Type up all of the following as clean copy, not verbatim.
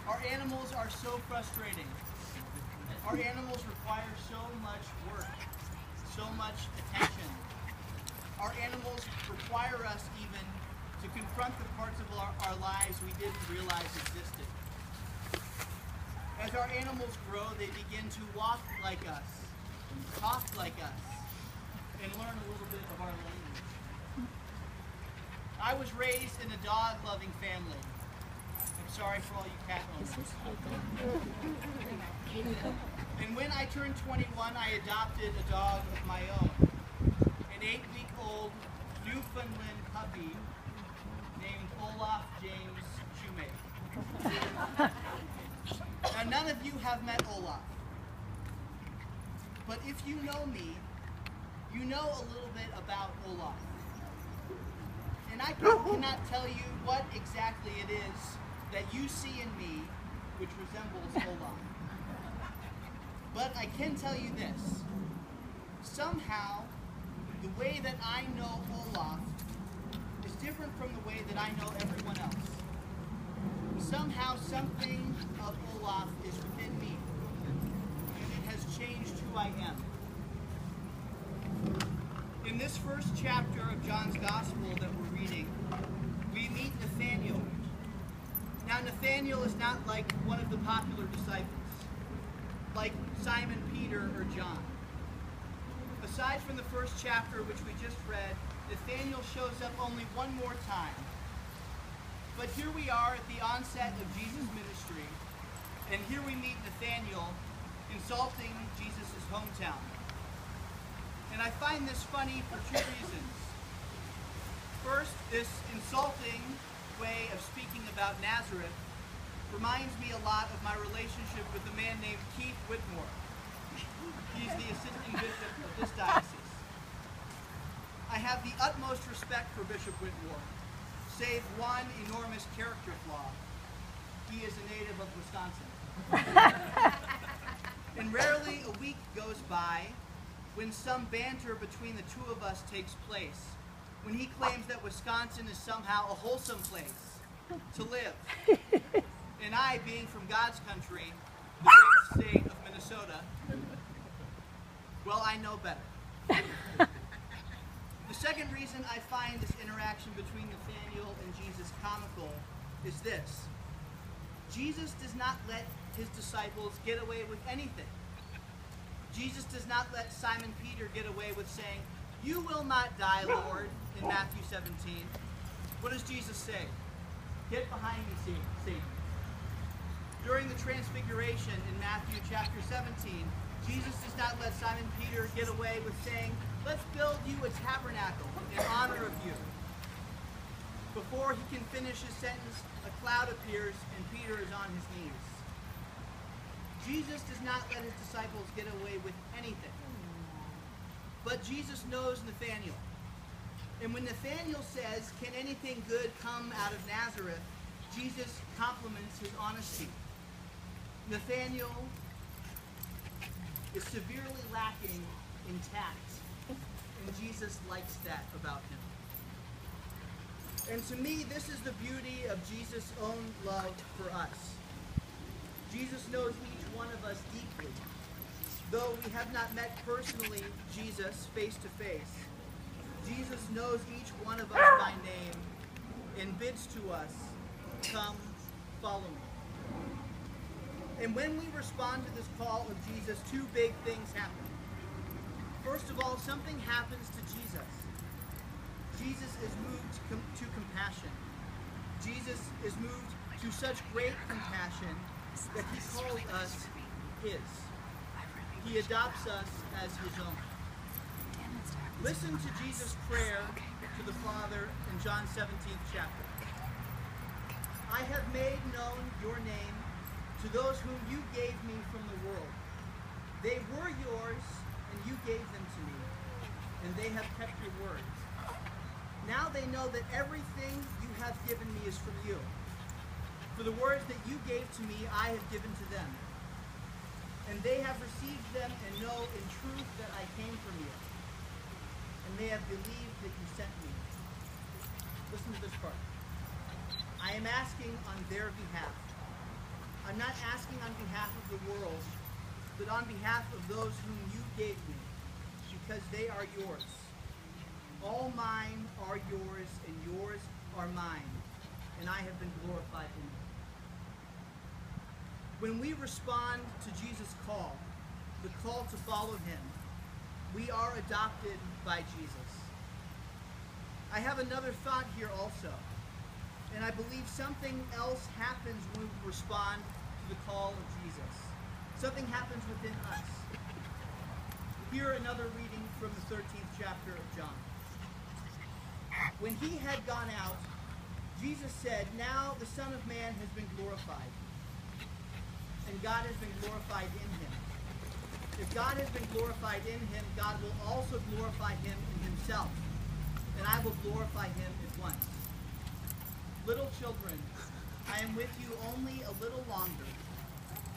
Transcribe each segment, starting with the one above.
Our animals are so frustrating. Our animals require so much work, so much attention. Our animals require us even to confront the parts of our lives we didn't realize existed. As our animals grow, they begin to walk like us, talk like us, and learn a little bit of our language. I was raised in a dog-loving family. I'm sorry for all you cat owners. And when I turned 21, I adopted a dog of my own, an 8-week-old Newfoundland puppy named Olaf James Shoemake. Now, none of you have met Olaf, but if you know me, you know a little bit about Olaf. And I cannot tell you what exactly it is that you see in me which resembles Olaf. But I can tell you this. Somehow, the way that I know Olaf is different from the way that I know everyone else. Somehow, something of Olaf is within me, and it has changed who I am. In this first chapter of John's Gospel that we're reading, we meet Nathanael. Now, Nathanael is not like one of the popular disciples, like Simon Peter or John. Aside from the first chapter, which we just read, Nathanael shows up only one more time. But here we are at the onset of Jesus' ministry, and here we meet Nathanael insulting Jesus' hometown. And I find this funny for two reasons. First, this insulting way of speaking about Nazareth reminds me a lot of my relationship with a man named Keith Whitmore. He's the assistant bishop of this diocese. I have the utmost respect for Bishop Whitmore, save one enormous character flaw. He is a native of Wisconsin. And rarely a week goes by when some banter between the two of us takes place, when he claims that Wisconsin is somehow a wholesome place to live. And I, being from God's country, the great state of Minnesota, well, I know better. The second reason I find this interaction between Nathanael and Jesus comical is this. Jesus does not let his disciples get away with anything. Jesus does not let Simon Peter get away with saying, "You will not die, Lord," in Matthew 17. What does Jesus say? "Get behind me, Satan." During the Transfiguration in Matthew chapter 17, Jesus does not let Simon Peter get away with saying, "Let's build you a tabernacle in honor of you." Before he can finish his sentence, a cloud appears and Peter is on his knees. Jesus does not let his disciples get away with anything. But Jesus knows Nathanael. And when Nathanael says, "Can anything good come out of Nazareth?" Jesus compliments his honesty. Nathanael is severely lacking in tact, and Jesus likes that about him. And to me, this is the beauty of Jesus' own love for us. Jesus knows each one of us deeply. Though we have not met personally Jesus face to face, Jesus knows each one of us by name and bids to us, "Come, follow me." And when we respond to this call of Jesus, two big things happen. First of all, something happens to Jesus. Jesus is moved to compassion. Jesus is moved to such great compassion that he calls us his. He adopts us as his own. Listen to Jesus' prayer to the Father in John 17th chapter. "I have made known your name to those whom you gave me from the world. They were yours, and you gave them to me, and they have kept your words. Now they know that everything you have given me is from you. For the words that you gave to me, I have given to them. And they have received them and know in truth that I came from you. And they have believed that you sent me." Listen to this part. "I am am asking on their behalf. I'm not asking on behalf of the world, but on behalf of those whom you gave me, because they are yours. All mine are yours, and yours are mine, and I have been glorified in them. When we respond to Jesus' call, the call to follow him, we are adopted by Jesus. I have another thought here also, and I believe something else happens when we respond to the call of Jesus. Something happens within us. Here another reading from the 13th chapter of John. When he had gone out, Jesus said, "Now the Son of Man has been glorified, and God has been glorified in him. If God has been glorified in him, God will also glorify him in himself, and I will glorify him at once. Little children, I am with you only a little longer.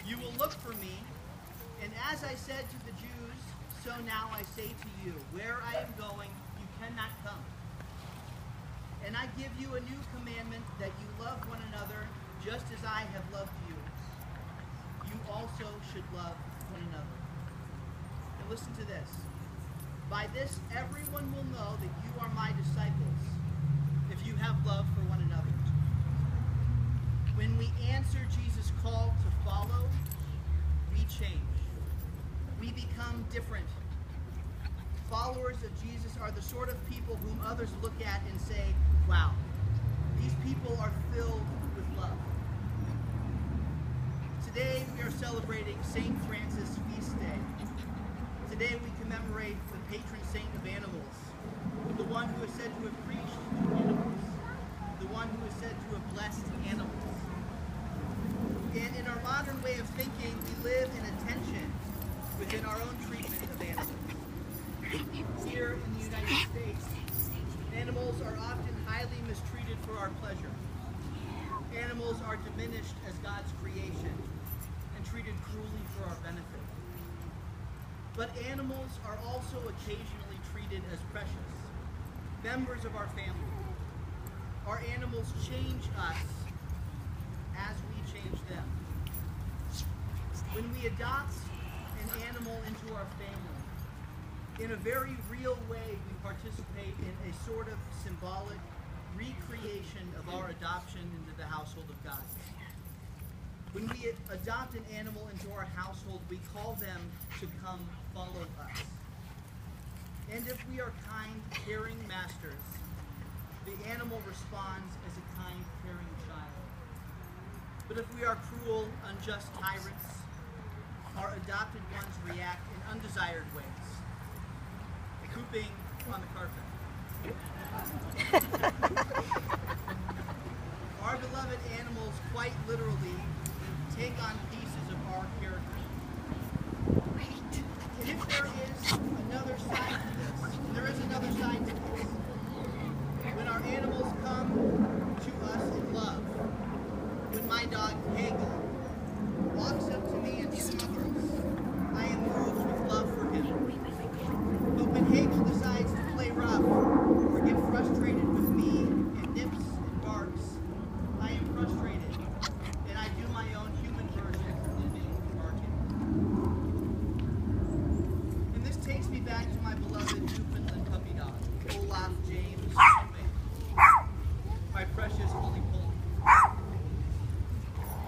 You will look for me, and as I said to the Jews, so now I say to you, where I am going, you cannot come. And I give you a new commandment, that you love one another just as I have loved you. You also should love one another." And listen to this. "By this everyone will know that you are my disciples, if you have love for one another." When we answer Jesus' call to follow, we change. We become different. Followers of Jesus are the sort of people whom others look at and say, "Wow, these people are filled with love." Today we are celebrating St. Francis' feast day. Today we commemorate the patron saint of animals, the one who is said to have preached to animals, the one who is said to have blessed animals. And in our modern way of thinking, we live in a tension within our own treatment of animals. Here in the United States, animals are often highly mistreated for our pleasure. Animals are diminished as God's creation and treated cruelly for our benefit. But animals are also occasionally treated as precious, members of our family. Our animals change us as we change them. When we adopt an animal into our family, in a very real way, we participate in a sort of symbolic recreation of our adoption into the household of God. When we adopt an animal into our household, we call them to come follow us. And if we are kind, caring masters, the animal responds as a kind, caring child. But if we are cruel, unjust tyrants, our adopted ones react in undesired ways, pooping on the carpet. Our beloved animals quite literally take on pieces of our character. And if there is another side to this, and there is another side to this, when our animals come to us in love, when my dog Hegel walks up to me and snuggles, I am moved with love for him. But when Hegel decides to play rough or get frustrated with me and nips and barks, I am frustrated, and I do my own human version of nipping and barking. And this takes me back to my beloved Newfoundland puppy dog, Olaf James Shoemake, my precious Holy Poly.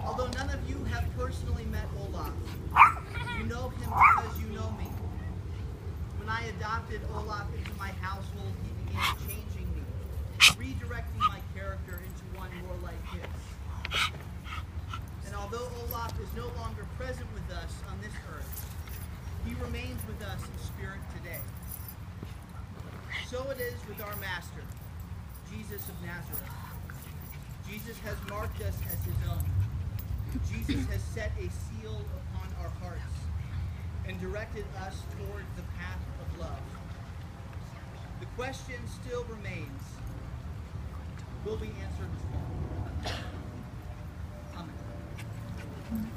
Although none of you have personally met Olaf, you know him because you know me. When I adopted Olaf into my household, he began changing me, redirecting my character into one more like his. And although Olaf is no longer present with us on this earth, he remains with us in spirit today. So it is with our Master, Jesus of Nazareth. Jesus has marked us as his own. Jesus has set a seal upon our hearts and directed us toward the path of love. The question still remains, will we answer his call? Amen.